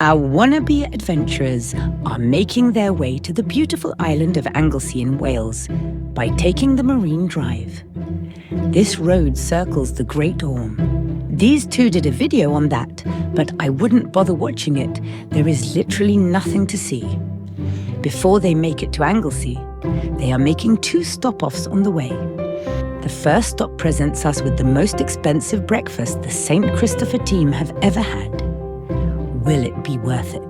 Our wannabe adventurers are making their way to the beautiful island of Anglesey in Wales by taking the Marine Drive. This road circles the Great Orme. These two did a video on that, but I wouldn't bother watching it. There is literally nothing to see. Before they make it to Anglesey, they are making 2 stop-offs on the way. The first stop presents us with the most expensive breakfast the St. Christopher team have ever had. Will it be worth it?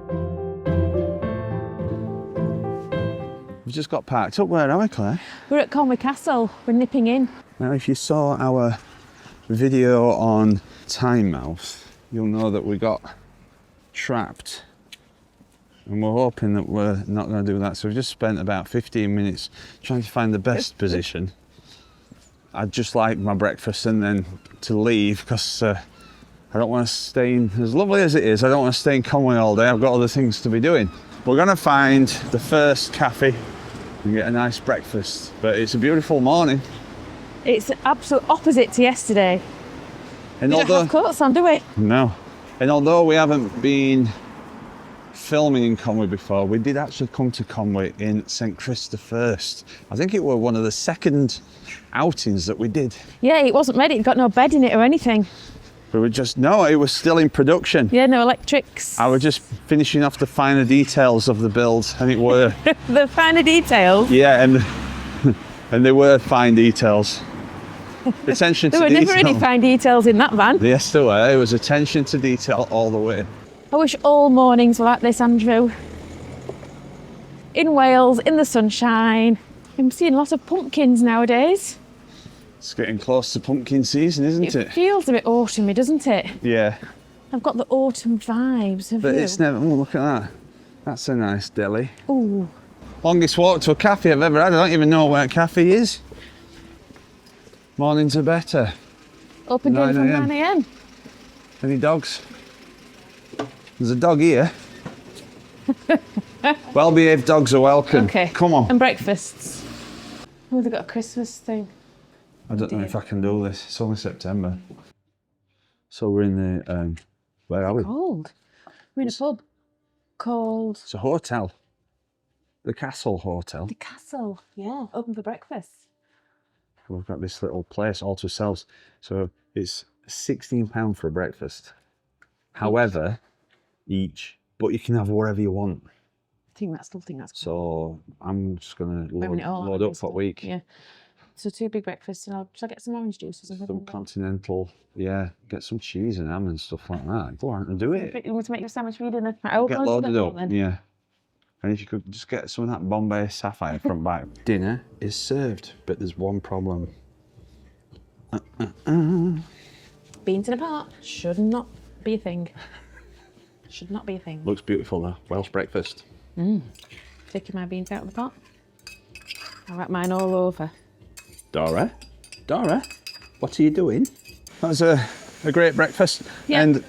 We've just got parked up. Where are we, Claire? We're at Conwy Castle. We're nipping in. Now, if you saw our video on Tynemouth, you'll know that we got trapped. And we're hoping that we're not going to do that. So we've just spent about 15 minutes trying to find the best position. I'd just like my breakfast and then to leave because I don't want to stay in, as lovely as it is, I don't want to stay in Conwy all day. I've got other things to be doing. We're going to find the first cafe and get a nice breakfast. But it's a beautiful morning. It's absolute opposite to yesterday. And We don't have coats on, do we? No. And although we haven't been filming in Conwy before, we did actually come to Conwy in St. Christopher first. I think it was one of the second outings that we did. Yeah, it wasn't ready. It got no bed in it or anything. We were just, no, it was still in production. Yeah, no electrics. I was just finishing off the finer details of the build, and it were... The finer details? Yeah, and they were fine details. Attention to There were detail. never any fine details in that van. Yes, there were. It was attention to detail all the way. I wish all mornings were like this, Andrew. In Wales, in the sunshine. I'm seeing lots of pumpkins nowadays. It's getting close to pumpkin season, isn't it? It feels a bit autumny, doesn't it? Yeah. I've got the autumn vibes, have But you? it's never... Oh, look at that. That's a nice deli. Ooh. Longest walk to a cafe I've ever had. I don't even know where a cafe is. Mornings are better. Open again from 9 9 a.m. Any dogs? There's a dog here. Well-behaved dogs are welcome. Okay. Come on. And breakfasts. Oh, they've got a Christmas thing. I don't know if I can do this. It's only September. So we're in the, where are we? Cold. We're in a pub called It's a hotel. The Castle Hotel. The Castle. Yeah, open for breakfast. We've got this little place all to ourselves. So it's £16 for a breakfast. However, each, but you can have whatever you want. I think that's cool. So I'm just going to Moving it all load out, up for a week. Yeah. So 2 big breakfasts, and shall I get some orange juice or something? Some continental, yeah, get some cheese and ham and stuff like that. Go on and do it. You want to make your sandwich for your dinner? I'll Get go to loaded that up, then. yeah. And if you could just get some of that Bombay Sapphire front back. Dinner is served, but there's one problem. Beans in a pot should not be a thing. Should not be a thing. Looks beautiful though. Welsh breakfast. Taking my beans out of the pot. I wrap mine all over. Dora, what are you doing? That was a great breakfast. Yeah. And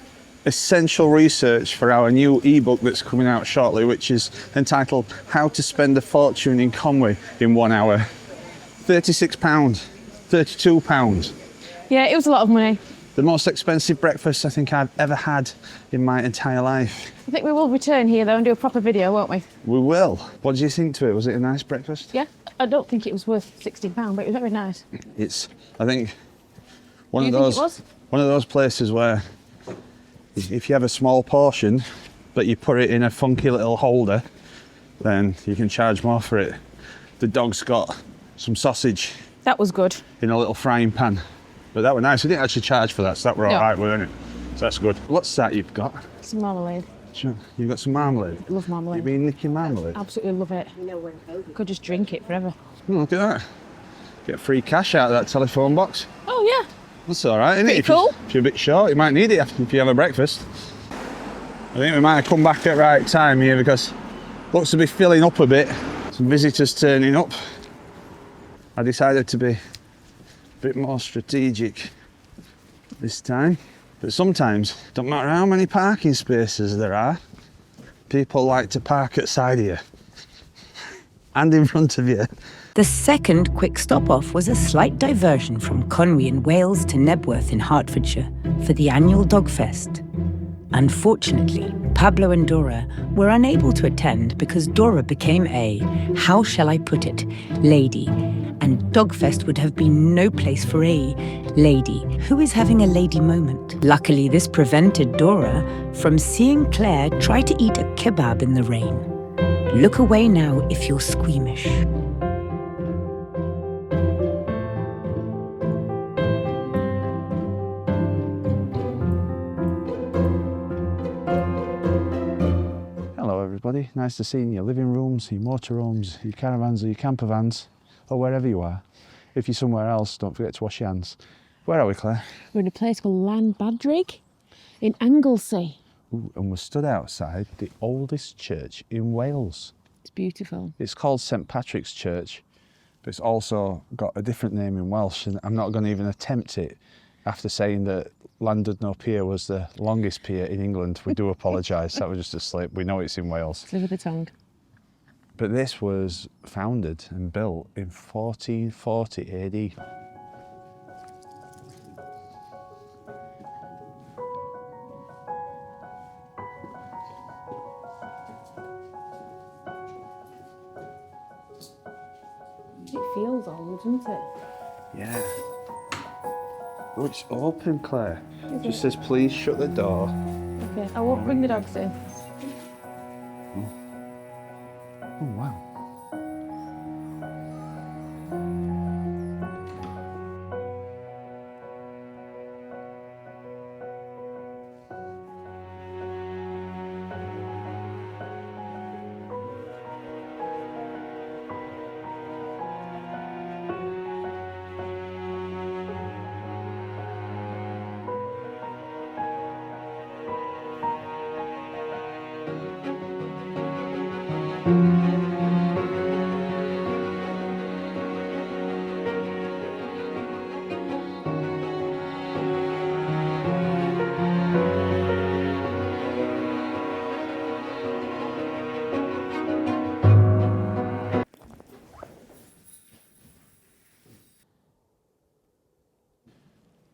essential research for our new ebook that's coming out shortly, which is entitled How to Spend a Fortune in Conwy in 1 hour. £36, £32. Yeah, it was a lot of money. The most expensive breakfast I think I've ever had in my entire life. I think we will return here though and do a proper video, won't we? We will. What do you think to it? Was it a nice breakfast? Yeah. I don't think it was worth £16, but it was very nice. It's, I think, one Do of you think it was? one of those places where if you have a small portion, but you put it in a funky little holder, then you can charge more for it. The dog's got some sausage That was good. in a little frying pan, but that was nice. We didn't actually charge for that, so that were all No. right, weren't it? So that's good. What's that you've got? Some marmalade. Sure. You've got some marmalade. Love marmalade. You've been nicking marmalade. Absolutely love it. Could just drink it forever. Oh, look at that. Get free cash out of that telephone box. Oh yeah. That's all right, isn't it? Pretty If cool. you're a bit short, you might need it if you have a breakfast. I think we might have come back at the right time here because it looks to be filling up a bit. Some visitors turning up. I decided to be a bit more strategic this time. But sometimes, don't matter how many parking spaces there are, people like to park at side of you and in front of you. The second quick stop-off was a slight diversion from Conwy in Wales to Nebworth in Hertfordshire for the annual Dog Fest. Unfortunately, Pablo and Dora were unable to attend because Dora became a, how shall I put it, lady, and Dogfest would have been no place for a lady who is having a lady moment. Luckily, this prevented Dora from seeing Claire try to eat a kebab in the rain. Look away now if you're squeamish. Hello everybody, nice to see you in your living rooms, your motorhomes, your caravans or your camper vans, or wherever you are. If you're somewhere else, don't forget to wash your hands. Where are we, Claire? We're in a place called Llanbadrig in Anglesey. Ooh, and we're stood outside the oldest church in Wales. It's beautiful. It's called St Patrick's Church, but it's also got a different name in Welsh, and I'm not going to even attempt it after saying that Llandudno Pier was the longest pier in England. We do apologise, that was just a slip. We know it's in Wales. Slip of the tongue. But this was founded and built in 1440 AD. It feels old, doesn't it? Yeah. Oh, it's open, Claire. It just says, please shut the door. Okay, I won't bring the dogs in. Oh, wow.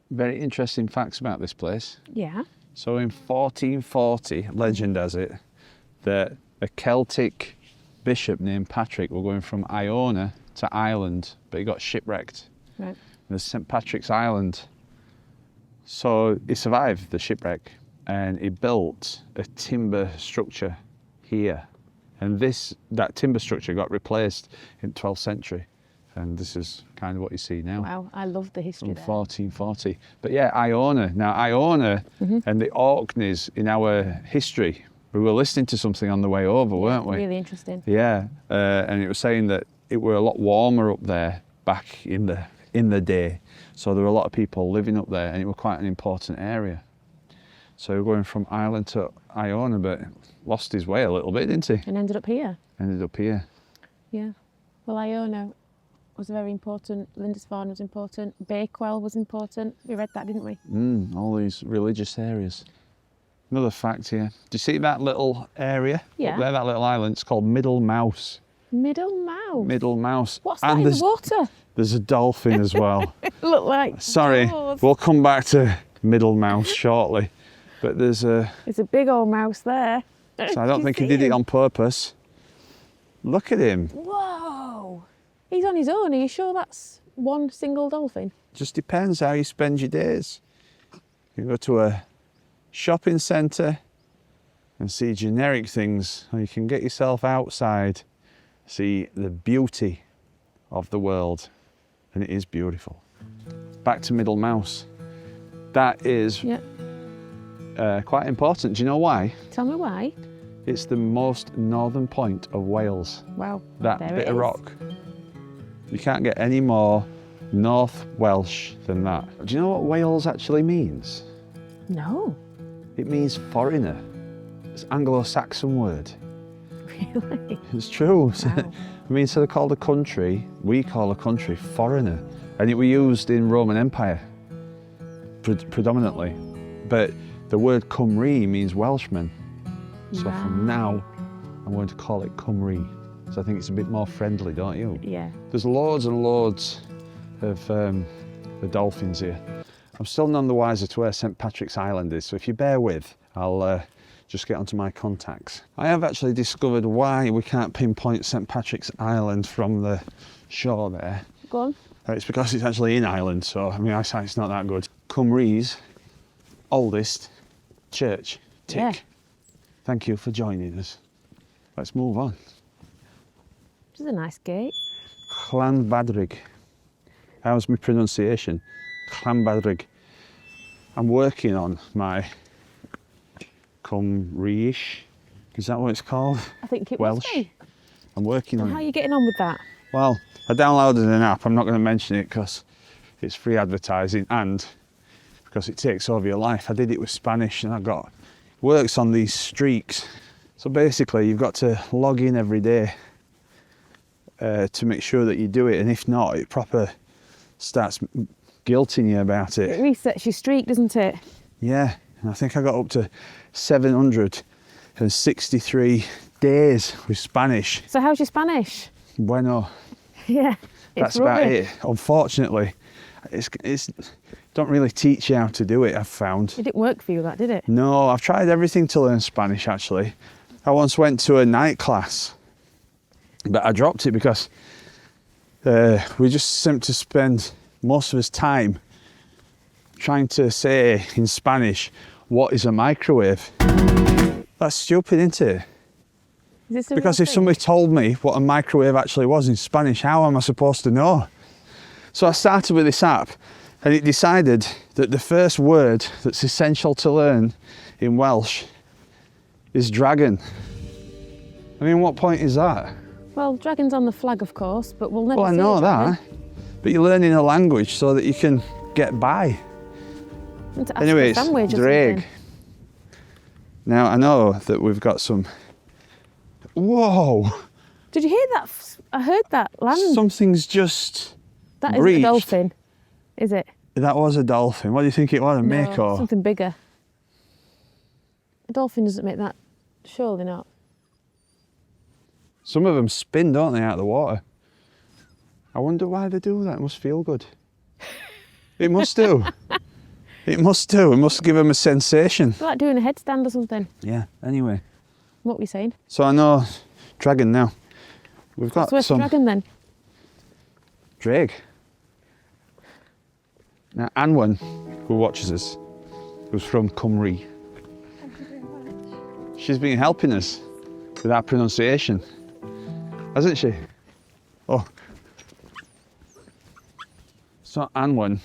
Very interesting facts about this place. Yeah. So in 1440, legend has it, that a Celtic bishop named Patrick were going from Iona to Ireland, but he got shipwrecked. Right. There's St Patrick's Island. So he survived the shipwreck and he built a timber structure here. And that timber structure got replaced in the 12th century. And this is kind of what you see now. Wow, I love the history From there. 1440. But yeah, Iona. Now, Iona and the Orkneys in our history, we were listening to something on the way over, weren't we? Really interesting. Yeah, and it was saying that it were a lot warmer up there back in the day. So there were a lot of people living up there and it was quite an important area. So we were going from Ireland to Iona, but lost his way a little bit, didn't he? And ended up here. Ended up here. Yeah. Well, Iona was very important. Lindisfarne was important. Bakewell was important. We read that, didn't we? All these religious areas. Another fact here. Do you see that little area Yeah. up there, that little island? It's called Middle Mouse. Middle Mouse. Middle Mouse. What's that in the water? There's a dolphin as well. Look like. Sorry, jaws. we'll come back to Middle Mouse shortly. But there's a... It's a big old mouse there. So I don't think he did it on purpose. Look at him. Whoa! He's on his own. Are you sure that's one single dolphin? Just depends how you spend your days. You can go to a shopping centre and see generic things, or you can get yourself outside, see the beauty of the world, and it is beautiful. Back to Middle Mouse. That is quite important. Do you know why? Tell me why. It's the most northern point of Wales. Wow. That there bit it of is. rock. You can't get any more North Welsh than that. Do you know what Wales actually means? No. It means foreigner. It's an Anglo-Saxon word. Really? It's true. Wow. I mean, instead of called a country, we call a country foreigner. And it was used in Roman Empire predominantly. But the word Cymru means Welshman. So from now, I'm going to call it Cymru. So I think it's a bit more friendly, don't you? Yeah. There's loads and loads of the dolphins here. I'm still none the wiser to where St Patrick's Island is, so if you bear with, I'll just get onto my contacts. I have actually discovered why we can't pinpoint St Patrick's Island from the shore there. Go on. It's because it's actually in Ireland, so I mean, eyesight's not that good. Conwy's oldest church. Tick. Yeah. Thank you for joining us. Let's move on. Which is a nice gate. Llanbadrig. How's my pronunciation? Llanbadrig. I'm working on my Cymru-ish. Is that what it's called? I think it Welsh. must be. I'm working on How are it. you getting on with that? Well, I downloaded an app. I'm not going to mention it because it's free advertising and because it takes over your life. I did it with Spanish and I got works on these streaks. So basically, you've got to log in every day to make sure that you do it, and if not, it proper starts guilting you about It it. resets your streak, doesn't it? Yeah, and I think I got up to 763 days with Spanish. So how's your Spanish? Bueno. Yeah, That's it's about rubbish. it. Unfortunately, it's don't really teach you how to do it, I've found. It didn't work for you, that did it? No, I've tried everything to learn Spanish actually. I once went to a night class, but I dropped it because we just seem to spend most of his time trying to say in Spanish, what is a microwave? That's stupid, isn't it? Is this a Because real if thing? somebody told me what a microwave actually was in Spanish, how am I supposed to know? So I started with this app and it decided that the first word that's essential to learn in Welsh is dragon. I mean, what point is that? Well, dragon's on the flag, of course, but we'll never Well, I see know a dragon. that, but you're learning a language so that you can get by. And to ask Anyway, for a it's sandwich or Dreg. something. Now, I know that we've got some... Whoa! Did you hear that? I heard that land. Something's just... That isn't a breached. dolphin, is it? That was a dolphin. What do you think it was? A No, mako? something bigger. A dolphin doesn't make that. Surely not. Some of them spin, don't they, out of the water? I wonder why they do that. It must feel good. It must do. It must do. It must give them a sensation. It's like doing a headstand or something. Yeah, anyway. What were you saying? So I know dragon now. We've got What's worth some dragon then? dreg. Now, Anwen, who watches us, who's from Conwy, she's been helping us with our pronunciation, hasn't she? Oh. So Anwen,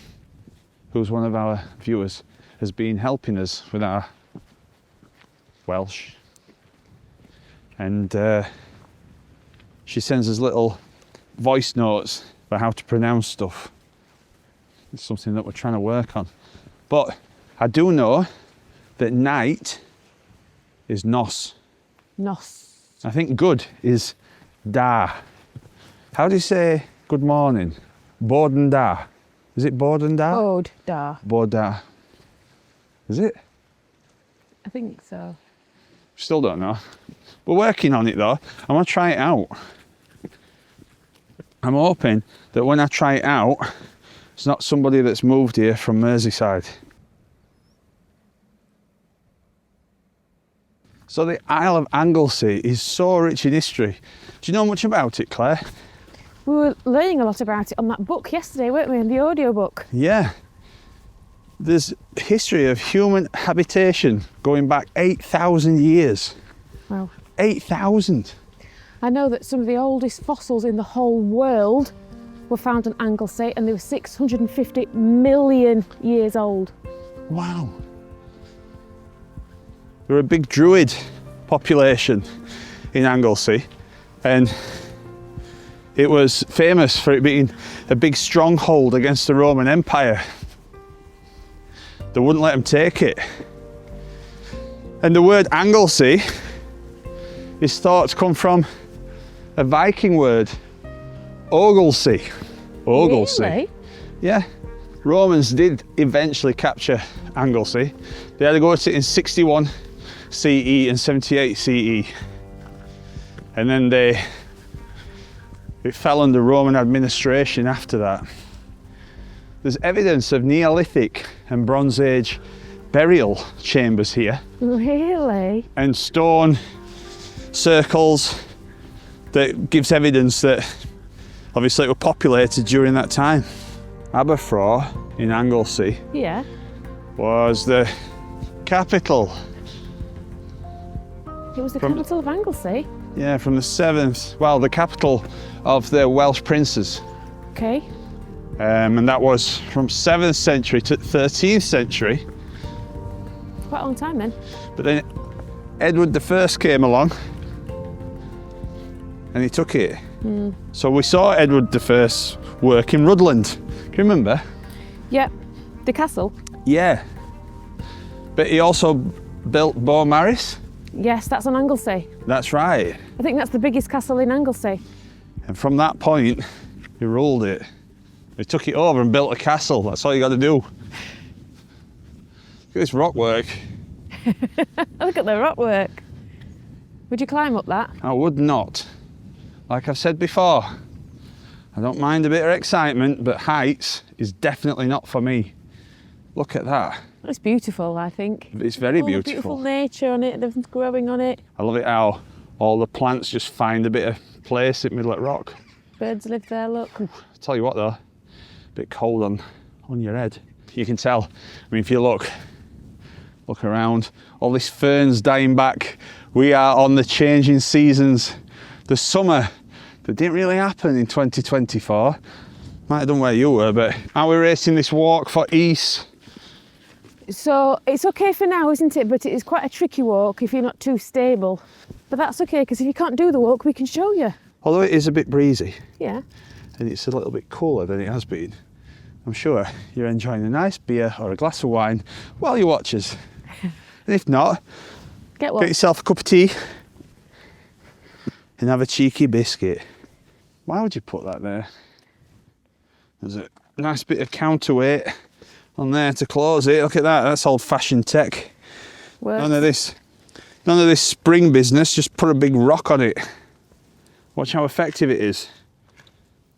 who's one of our viewers, has been helping us with our Welsh. And she sends us little voice notes for how to pronounce stuff. It's something that we're trying to work on. But I do know that night is nos. Nos. I think good is da. How do you say good morning? Bod and da. Is it bod and da? Bod da. Bod da. Is it? I think so. Still don't know. We're working on it though. I'm gonna try it out. I'm hoping that when I try it out, it's not somebody that's moved here from Merseyside. So the Isle of Anglesey is so rich in history. Do you know much about it, Claire? We were learning a lot about it on that book yesterday, weren't we? In the audio book. Yeah. There's history of human habitation going back 8,000 years. Wow. 8,000. I know that some of the oldest fossils in the whole world were found in Anglesey and they were 650 million years old. Wow. There were a big druid population in Anglesey and it was famous for it being a big stronghold against the Roman Empire. They wouldn't let them take it. And the word Anglesey is thought to come from a Viking word, Oglesey. Oglesey. Really? Yeah. Romans did eventually capture Anglesey. They had to go at it in 61 CE and 78 CE. And then it fell under Roman administration after that. There's evidence of Neolithic and Bronze Age burial chambers here. Really? And stone circles that gives evidence that obviously it was populated during that time. Aberfraw in Anglesey Yeah. was the capital. It was the capital of Anglesey. Yeah, from the 7th, well, the capital of the Welsh princes. Okay. And that was from 7th century to 13th century. Quite a long time then. But then Edward I came along and he took it. So we saw Edward I's work in Rutland. Can you remember? Yep. The castle. Yeah. But he also built Beaumaris. Yes, that's on Anglesey. That's right. I think that's the biggest castle in Anglesey. And from that point, he ruled it. He took it over and built a castle. That's all you got to do. Look at this rock work. Look at the rock work. Would you climb up that? I would not. Like I've said before, I don't mind a bit of excitement, but heights is definitely not for me. Look at that. It's beautiful, I think. It's very All the beautiful nature on it, everything's growing on it. I love it how all the plants just find a bit of place in the middle of rock. Birds live there, look. I'll tell you what though, a bit cold on your head. You can tell. I mean, if you look around, all this fern's dying back. We are on the changing seasons. The summer that didn't really happen in 2024. Might have done where you were, but are we racing this walk for ease? So it's okay for now, isn't it? But it is quite a tricky walk if you're not too stable. But that's okay, because if you can't do the walk, we can show you. Although it is a bit breezy Yeah. and it's a little bit cooler than it has been, I'm sure you're enjoying a nice beer or a glass of wine while you watch us. And if not, Get what? get yourself a cup of tea and have a cheeky biscuit. Why would you put that there? There's a nice bit of counterweight on there to close it. Look at that, that's old-fashioned tech. Works. None of this spring business, just put a big rock on it. Watch how effective it is.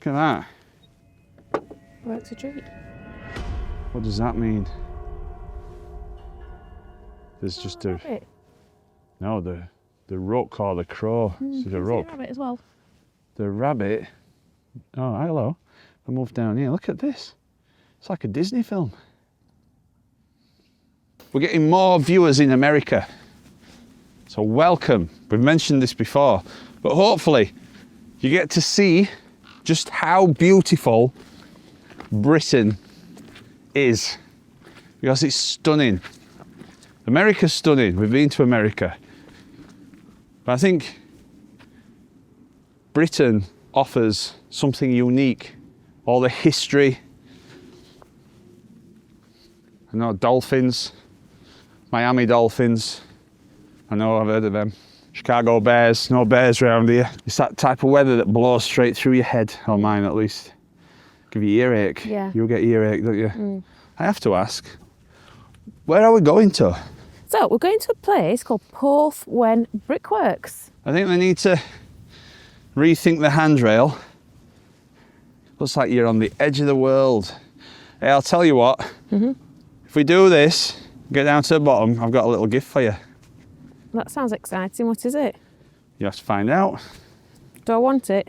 Look at that. Works a treat. What does that mean? There's just a... Rabbit. No, the rook or the crow. So the rook. Rabbit as well. The rabbit. Oh, hello. I moved down here. Look at this. It's like a Disney film. We're getting more viewers in America. So welcome. We've mentioned this before, but hopefully you get to see just how beautiful Britain is, because it's stunning. America's stunning. We've been to America. But I think Britain offers something unique. All the history. I know Dolphins, Miami Dolphins. I know, I've heard of them. Chicago Bears, no bears around here. It's that type of weather that blows straight through your head, or mine at least. Give you earache. Yeah. You'll get earache, don't you? I have to ask, where are we going to? So we're going to a place called Porthwen Brickworks. I think they need to rethink the handrail. Looks like you're on the edge of the world. Hey, I'll tell you what, if we do this, get down to the bottom, I've got a little gift for you. That sounds exciting. What is it? You have to find out. Do I want it?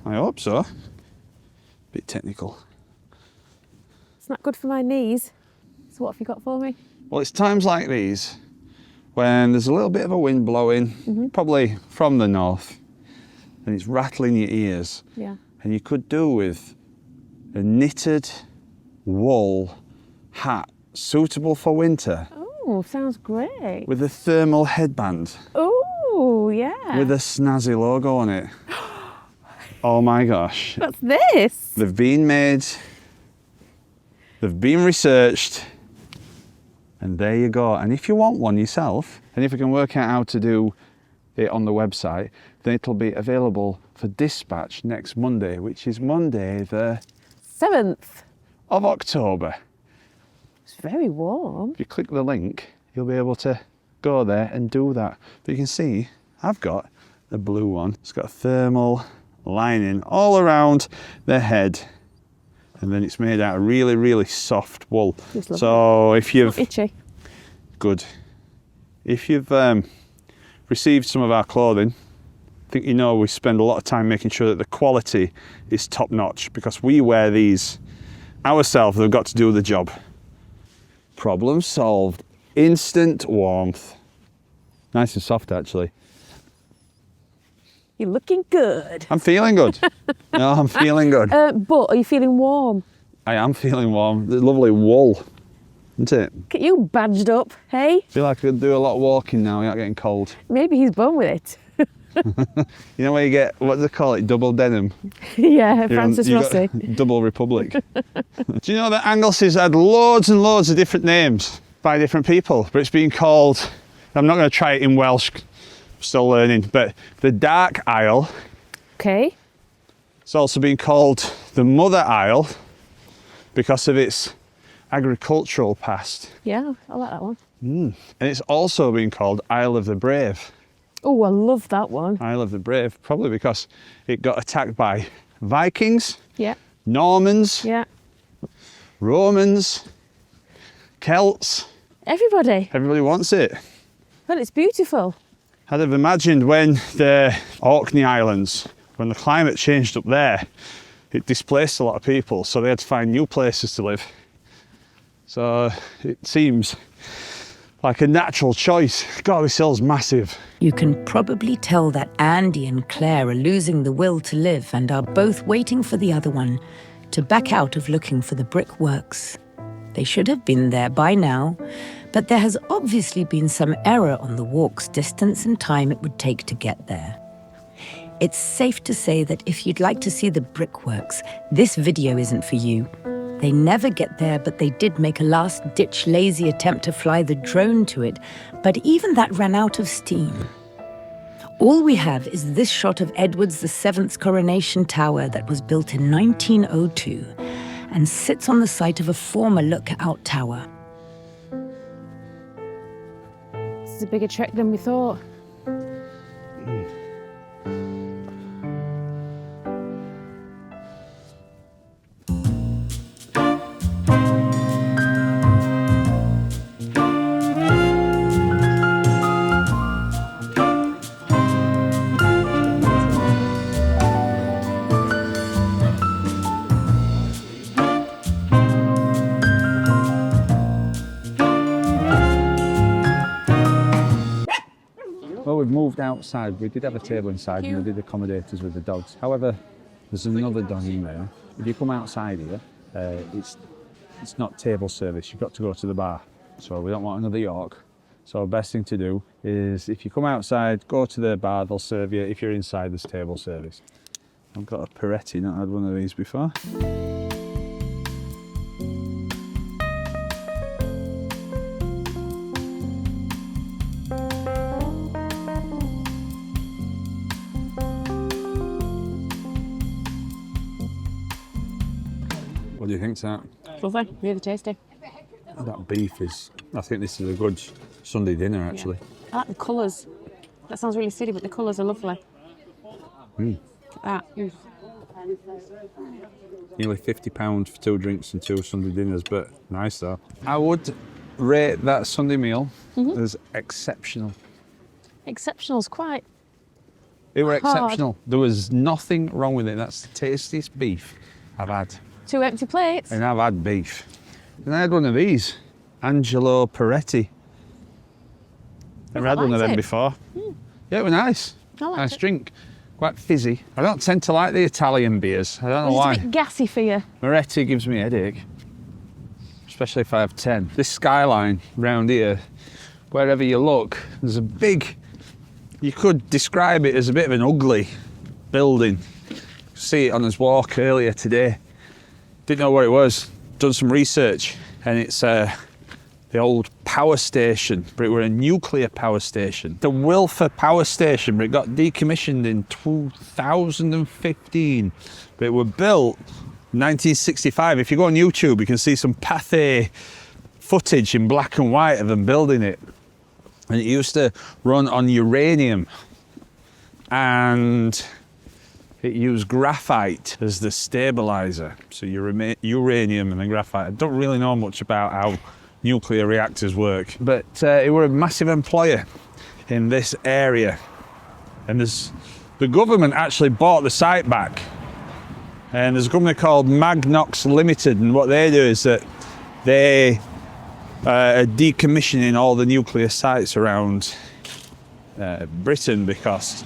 I hope so. Bit technical. It's not good for my knees. So what have you got for me? Well, it's times like these when there's a little bit of a wind blowing, probably from the north, and it's rattling your ears. Yeah. And you could do with a knitted wool hat suitable for winter Oh, sounds great. with a thermal headband Oh, yeah. with a snazzy logo on it. Oh my gosh. What's this? They've been made, they've been researched, and there you go. And if you want one yourself, and if you can work out how to do it on the website, then it'll be available for dispatch next Monday, which is Monday the 7th. of October. It's very warm. If you click the link, you'll be able to go there and do that. But you can see, I've got the blue one. It's got a thermal lining all around the head. And then it's made out of really, really soft wool. Just lovely. So if you've Itchy. good. If you've received some of our clothing, I think you know we spend a lot of time making sure that the quality is top notch, because we wear these ourselves. They've got to do the job. Problem solved. Instant warmth. Nice and soft, actually. You're looking good. I'm feeling good. No, I'm feeling good. But are you feeling warm? I am feeling warm. The lovely wool, isn't it? Get you badged up, hey? Feel like I could do a lot of walking now without getting cold. Maybe he's born with it. You know where you get, what do they call it, double denim? Yeah, Francis Rossi. Double Republic. Do you know that Anglesey's had loads and loads of different names by different people, but it's been called, I'm not going to try it in Welsh, I'm still learning, but the Dark Isle. Okay. It's also been called the Mother Isle because of its agricultural past. Yeah, I like that one. And it's also been called Isle of the Brave. Oh, I love that one. Isle of the Brave, probably because it got attacked by Vikings, Yeah. Normans, Yeah. Romans, Celts. Everybody. Everybody wants it. But it's beautiful. I'd have imagined when the Orkney Islands, when the climate changed up there, it displaced a lot of people, so they had to find new places to live. So it seems like a natural choice. God, this hill's massive. You can probably tell that Andy and Claire are losing the will to live and are both waiting for the other one to back out of looking for the brickworks. They should have been there by now, but there has obviously been some error on the walk's distance and time it would take to get there. It's safe to say that if you'd like to see the brickworks, this video isn't for you. They never get there, but they did make a last-ditch lazy attempt to fly the drone to it, but even that ran out of steam. All we have is this shot of Edward VII's coronation tower that was built in 1902 and sits on the site of a former lookout tower. This is a bigger trek than we thought. Well, we've moved outside. We did have a table inside and we did accommodate us with the dogs. However, there's another dog in there. If you come outside here, it's not table service. You've got to go to the bar. So we don't want another York. So best thing to do is if you come outside, go to the bar, they'll serve you. If you're inside, there's table service. I've got a Peretti, not had one of these before. What do you think, Sam? Lovely, really tasty. That beef is, I think this is a good Sunday dinner, actually. I like the colours. That sounds really silly, but the colours are lovely. That. Nearly £50 for 2 drinks and 2 Sunday dinners, but nice though. I would rate that Sunday meal as exceptional. Exceptional's quite It were hard. exceptional. There was nothing wrong with it. That's the tastiest beef I've had. 2 empty plates. And I've had beef. And I had one of these, Angelo Peretti. Never had one of liked them it. before. Yeah, it was nice. I liked Nice it. drink. Quite fizzy. I don't tend to like the Italian beers. I don't know It's why. a bit gassy for you. Moretti gives me a headache, especially if I have 10. This skyline round here, wherever you look, there's a big, you could describe it as a bit of an ugly building. See it on his walk earlier today. Didn't know what it was. Done some research, and it's the old power station, but it were a nuclear power station. The Wilfer Power Station, but it got decommissioned in 2015. But it were built in 1965. If you go on YouTube, you can see some Pathé footage in black and white of them building it. And it used to run on uranium, and it used graphite as the stabilizer. So uranium and then graphite. I don't really know much about how nuclear reactors work. But it were a massive employer in this area. And the government actually bought the site back. And there's a company called Magnox Limited, and what they do is that they are decommissioning all the nuclear sites around Britain because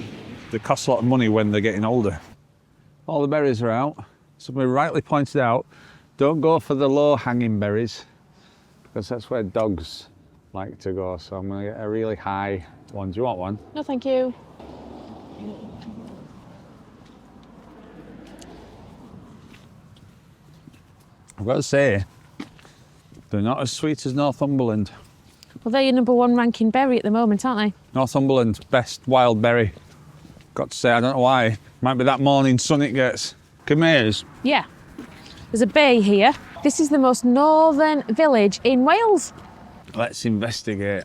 they cost a lot of money when they're getting older. All the berries are out. Somebody rightly pointed out, don't go for the low-hanging berries because that's where dogs like to go. So I'm going to get a really high one. Do you want one? No, thank you. I've got to say, they're not as sweet as Northumberland. Well, they're your #1 ranking berry at the moment, aren't they? Northumberland, best wild berry. Got to say, I don't know why. Might be that morning sun it gets. Cameers. Yeah. There's a bay here. This is the most northern village in Wales. Let's investigate.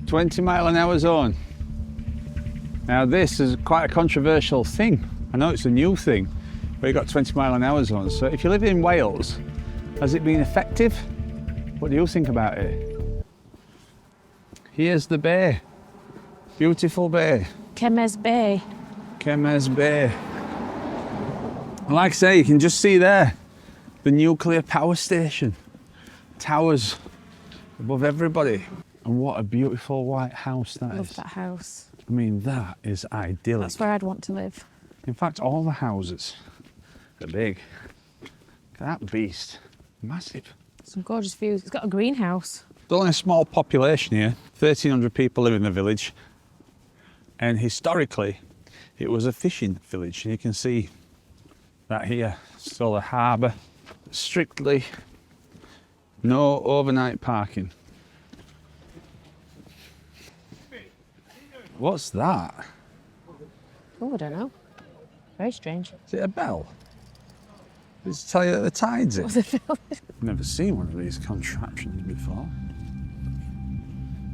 20-mile-an-hour zone. Now this is quite a controversial thing. I know it's a new thing, but you've got 20-mile-an-hour zones. So if you live in Wales, has it been effective? What do you think about it? Here's the bay. Beautiful bay. Kemes Bay. Kemes Bay. And like I say, you can just see there the nuclear power station. Towers above everybody. And what a beautiful white house that is. Love that house. I mean, that is idyllic. That's where I'd want to live. In fact, all the houses are big. Look at that beast. Massive. Some gorgeous views. It's got a greenhouse. There's only a small population here. 1,300 people live in the village. And historically, it was a fishing village. And you can see that here. Still a harbour. Strictly no overnight parking. What's that? Oh, I don't know. Very strange. Is it a bell? Does it tell you that the tide's in? What's it feel? Never seen one of these contraptions before.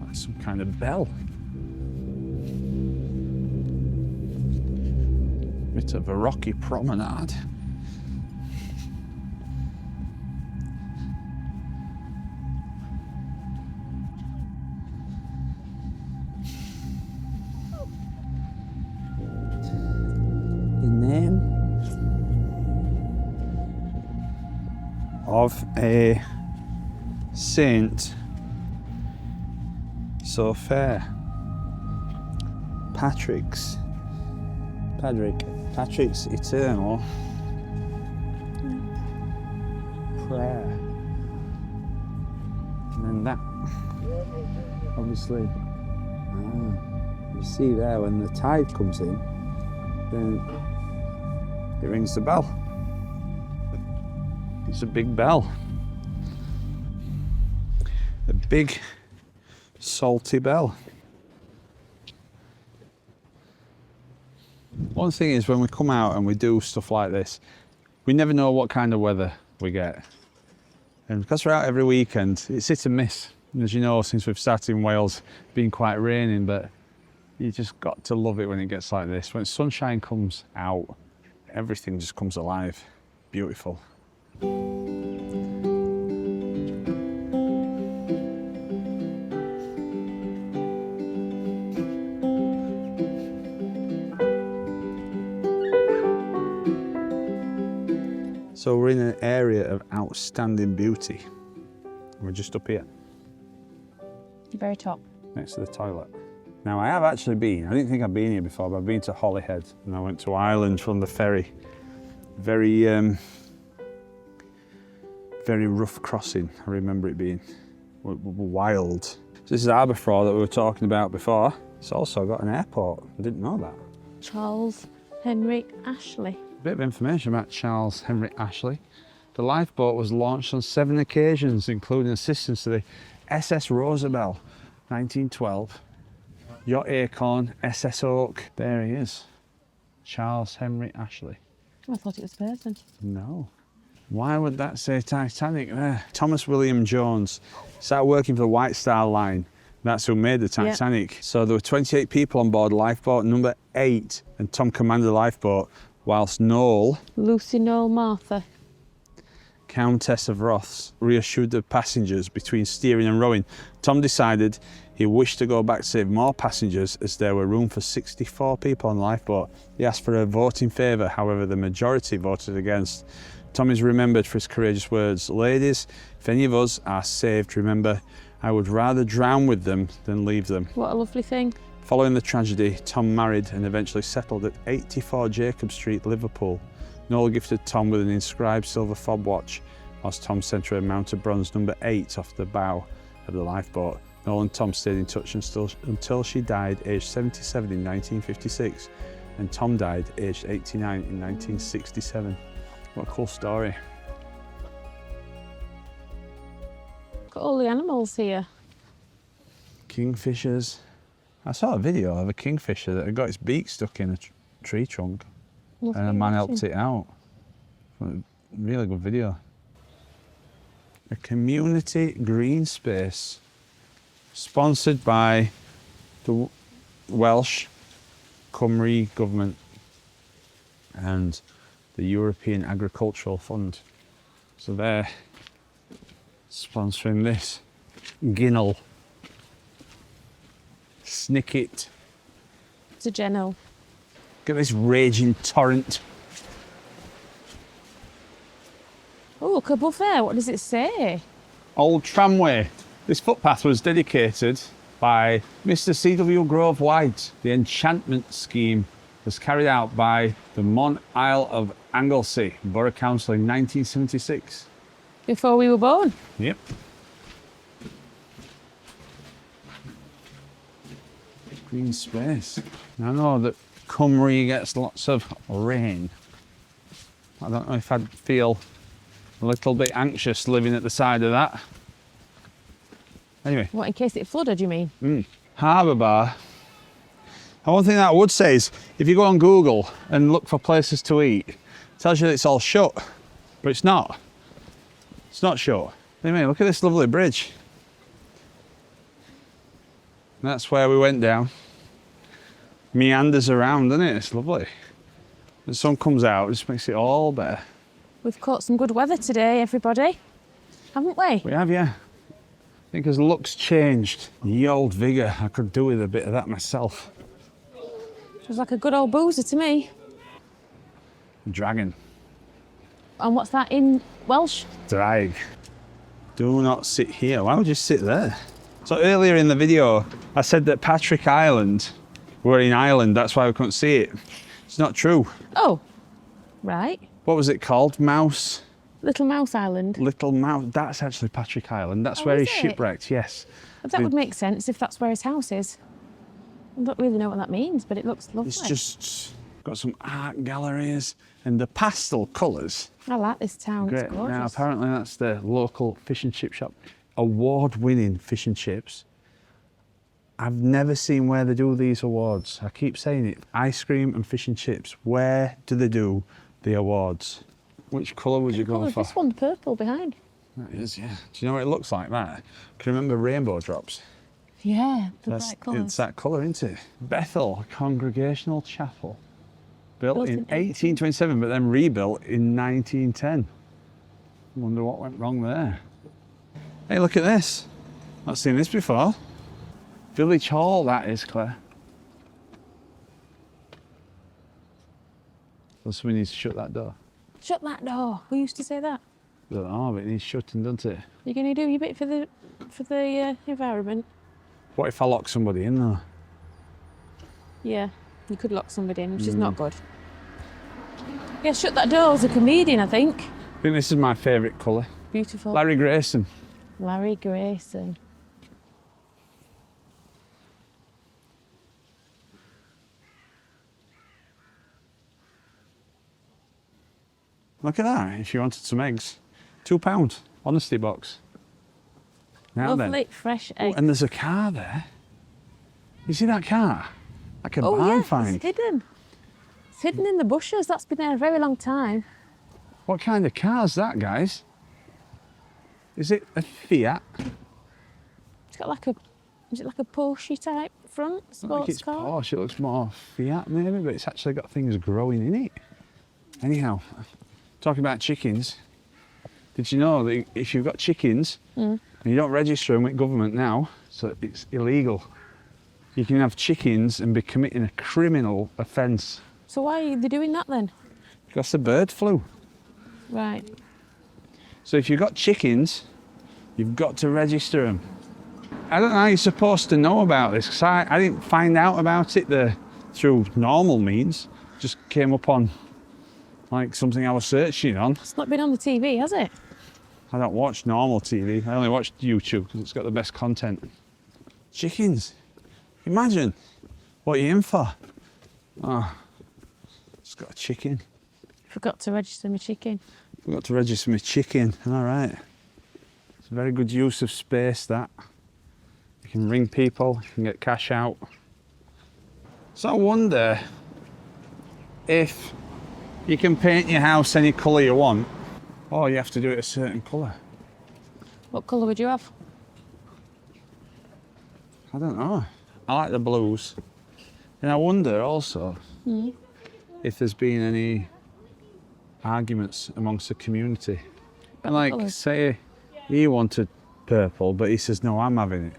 That's some kind of bell. Bit of a rocky promenade. The name of a saint so fair. Patrick's eternal prayer. And then that, obviously, you see there when the tide comes in, then it rings the bell. It's a big bell. A big, salty bell. One thing is, when we come out and we do stuff like this, we never know what kind of weather we get. And because we're out every weekend, it's hit and miss. And as you know, since we've started in Wales, it's been quite raining, but you just got to love it when it gets like this. When sunshine comes out, everything just comes alive. Beautiful. So we're in an area of outstanding beauty. We're just up here. Very top. Next to the toilet. Now I have actually been, I didn't think I'd been here before, but I've been to Holyhead and I went to Ireland from the ferry. Very rough crossing, I remember it being wild. So this is Aberfraw that we were talking about before. It's also got an airport, I didn't know that. Charles Henry Ashley. A bit of information about Charles Henry Ashley. The lifeboat was launched on 7 occasions, including assistance to the SS Rosabelle, 1912. Yacht Acorn, SS Oak. There he is. Charles Henry Ashley. Oh, I thought it was a person. No. Why would that say Titanic there? Thomas William Jones started working for the White Star Line. That's who made the Titanic. Yep. So there were 28 people on board lifeboat number 8, and Tom commanded the lifeboat, whilst Noel... Lucy Noel Martha. Countess of Roths, reassured the passengers between steering and rowing. Tom decided he wished to go back to save more passengers as there were room for 64 people on the lifeboat. He asked for a vote in favour, however the majority voted against. Tom is remembered for his courageous words. Ladies, if any of us are saved, remember, I would rather drown with them than leave them. What a lovely thing. Following the tragedy, Tom married and eventually settled at 84 Jacob Street, Liverpool. Noel gifted Tom with an inscribed silver fob watch, whilst Tom sent her a mounted bronze number 8 off the bow of the lifeboat. Noel and Tom stayed in touch until she died aged 77 in 1956, and Tom died aged 89 in 1967. What a cool story. Got all the animals here. Kingfishers. I saw a video of a kingfisher that had got its beak stuck in a tree trunk. Lovely And a man helped watching. it out. Really good video. A community green space sponsored by the Welsh Conwy government and the European Agricultural Fund. So they're sponsoring this. Ginnell. Snicket. It's a Geno. Look at this raging torrent. Oh, look above there. What does it say? Old tramway. This footpath was dedicated by Mr. C.W. Grove White. The enchantment scheme was carried out by the Mont Isle of Anglesey Borough Council in 1976. Before we were born. Yep. Green space. I know that Conwy gets lots of rain. I don't know if I'd feel a little bit anxious living at the side of that. Anyway. What, in case it flooded, you mean? Harbour Bar. And one thing that I would say is, if you go on Google and look for places to eat, it tells you that it's all shut, but it's not. It's not shut. Anyway, look at this lovely bridge. And that's where we went down. Meanders around, doesn't it? It's lovely. The sun comes out, it just makes it all better. We've caught some good weather today, everybody. Haven't we? We have, yeah. I think as looks changed, the old vigour, I could do with a bit of that myself. It was like a good old boozer to me. Dragon. And what's that in Welsh? Drag. Do not sit here. Why would you sit there? So earlier in the video, I said that Patrick Island, we're in Ireland, that's why we couldn't see it. It's not true. Oh, right. What was it called? Mouse? Little Mouse Island. Little Mouse. That's actually Patrick Island. That's Oh, where is he's it? shipwrecked, yes. That would make sense if that's where his house is. I don't really know what that means, but it looks lovely. It's just got some art galleries and the pastel colours. I like this town. Great. It's gorgeous. Now, apparently that's the local fish and chip shop. Award-winning fish and chips. I've never seen where they do these awards. I keep saying it. Ice cream and fish and chips. Where do they do the awards? Which colour would you go Oh, for? this one, purple behind. That is, yeah. Do you know what it looks like, that? Can you remember Rainbow Drops? Yeah, the That's, bright colours. it's that colour, isn't it? Bethel Congregational Chapel. Built in 1827, but then rebuilt in 1910. Wonder what went wrong there. Hey, look at this. Not seen this before. Village Hall, that is, Claire. So we need to shut that door. Shut that door. Who used to say that? I don't know, but it needs shutting, doesn't it? You're going to do your bit for the environment. What if I lock somebody in though? Yeah, you could lock somebody in, which is not good. Yeah, shut that door as a comedian, I think. I think this is my favourite colour. Beautiful. Larry Grayson. Larry Grayson. Look at that, if you wanted some eggs. £2, honesty box. Now Lovely, then. fresh Oh, eggs. and there's a car there. You see that car? Like a barn yeah, find. it's hidden. It's hidden in the bushes. That's been there a very long time. What kind of car's that, guys? Is it a Fiat? It's got like a, is it like a Porsche type front I don't think sports it's car? Porsche, it looks more Fiat maybe, but it's actually got things growing in it. Anyhow, talking about chickens, Did you know that if you've got chickens and you don't register them with government now, so it's illegal, you can have chickens and be committing a criminal offence. So why are they doing that then? Because the bird flu. Right. So if you've got chickens, you've got to register them. I don't know how you're supposed to know about this, because I didn't find out about it through normal means. Just came up on like something I was searching on. It's not been on the TV, has it? I don't watch normal TV. I only watch YouTube because it's got the best content. Chickens. Imagine what you're in for. Oh, it's got a chicken. Forgot to register my chicken. Forgot to register my chicken. All right. It's a very good use of space, that. You can ring people, you can get cash out. So I wonder if you can paint your house any colour you want, or you have to do it a certain colour. What colour would you have? I don't know. I like the blues. And I wonder also if there's been any arguments amongst the community. And like, colours? say he wanted purple, but he says, no, I'm having it.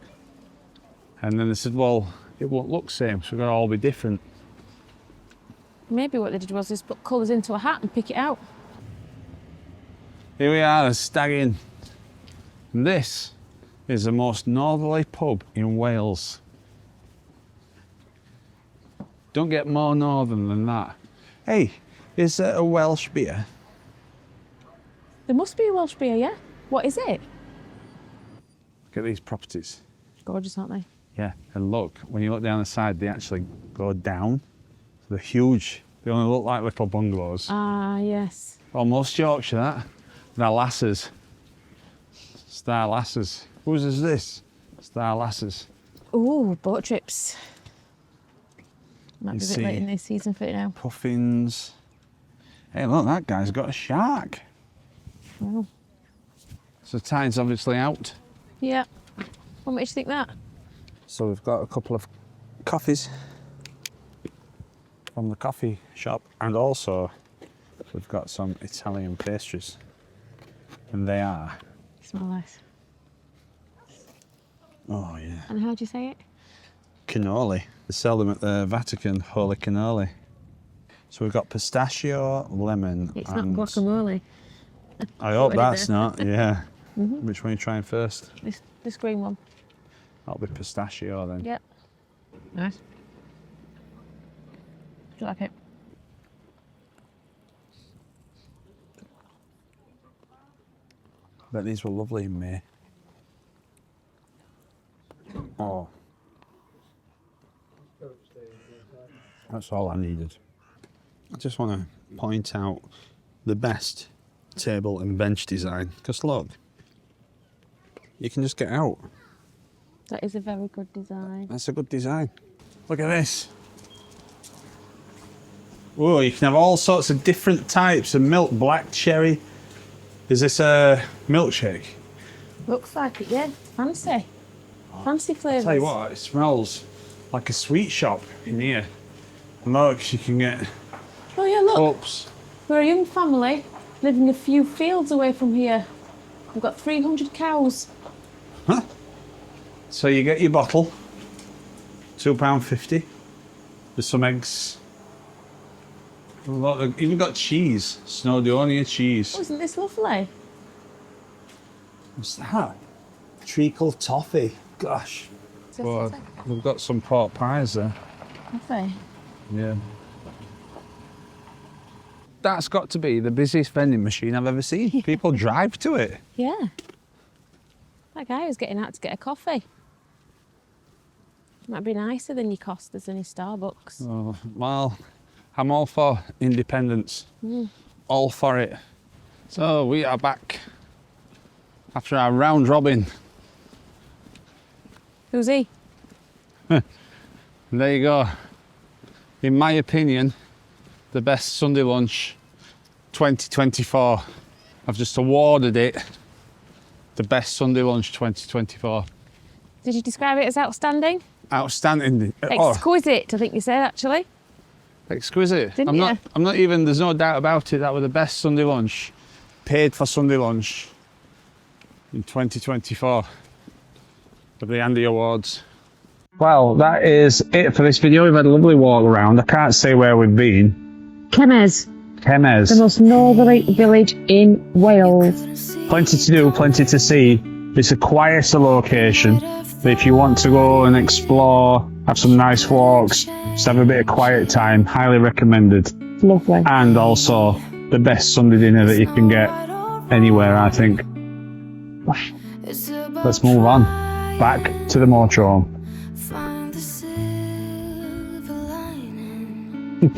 And then they said, well, it won't look the same, so we're going to all be different. Maybe what they did was just put colours into a hat and pick it out. Here we are, a Stag Inn. And this is the most northerly pub in Wales. Don't get more northern than that. Hey, is there a Welsh beer? There must be a Welsh beer, yeah? What is it? Look at these properties. Gorgeous, aren't they? Yeah, and look, when you look down the side, they actually go down. They're huge. They only look like little bungalows. Ah, yes. Almost Yorkshire, that. They're lasses. Star lasses. Whose is this? Star lasses. Ooh, boat trips. Might You be a bit see late in this season for it now. Puffins. Hey, look, that guy's got a shark. Wow. So tide's obviously out. Yeah. What makes you think that? So we've got a couple of coffees from the coffee shop, and also we've got some Italian pastries, and they are. Smell nice. Oh yeah. And how do you say it? Cannoli. They sell them at the Vatican, holy cannoli. So we've got pistachio, lemon, It's and not guacamole. I hope What that's is it? not. Yeah. Which one are you trying first? This green one. That'll be pistachio then. Yep. Nice. Do you like it? Bet these were lovely in May. Oh. That's all I needed. I just want to point out the best table and bench design. Because look, you can just get out. That is a very good design. That's a good design. Look at this. Whoa, you can have all sorts of different types of milk. Black cherry. Is this a milkshake? Looks like it, yeah. Fancy. Fancy flavours. Tell you what, it smells like a sweet shop in here. And look, you can get Oh yeah, look. cups. We're a young family living a few fields away from here. We've got 300 cows. Huh? So you get your bottle, £2.50. There's some eggs. Look, they've even got cheese, Snowdonia cheese. Oh, isn't this lovely? What's that? Treacle toffee. Gosh. Well, we've got some pork pies there. Lovely. Yeah. That's got to be the busiest vending machine I've ever seen. People drive to it. Yeah. That guy was getting out to get a coffee. Might be nicer than your Costas and your Starbucks. Oh, well, I'm all for independence. All for it. So we are back after our round robin. Who's he? And there you go. In my opinion, the best Sunday lunch 2024. I've just awarded it the best Sunday lunch 2024. Did you describe it as outstanding? Outstanding. Exquisite, I think you said, actually. Exquisite. Didn't I'm not even, there's no doubt about it, that was the best Sunday lunch paid for Sunday lunch in 2024 for the Andy Awards. Well, that is it for this video. We've had a lovely walk around. I can't say where we've been. Kennes, Kennes. the most northerly village in Wales. Plenty to do, plenty to see. It's a quieter location. But if you want to go and explore, have some nice walks, just have a bit of quiet time, highly recommended. Lovely. And also the best Sunday dinner that you can get anywhere, I think. Let's move on. Back to the motorhome. Find the silver lining.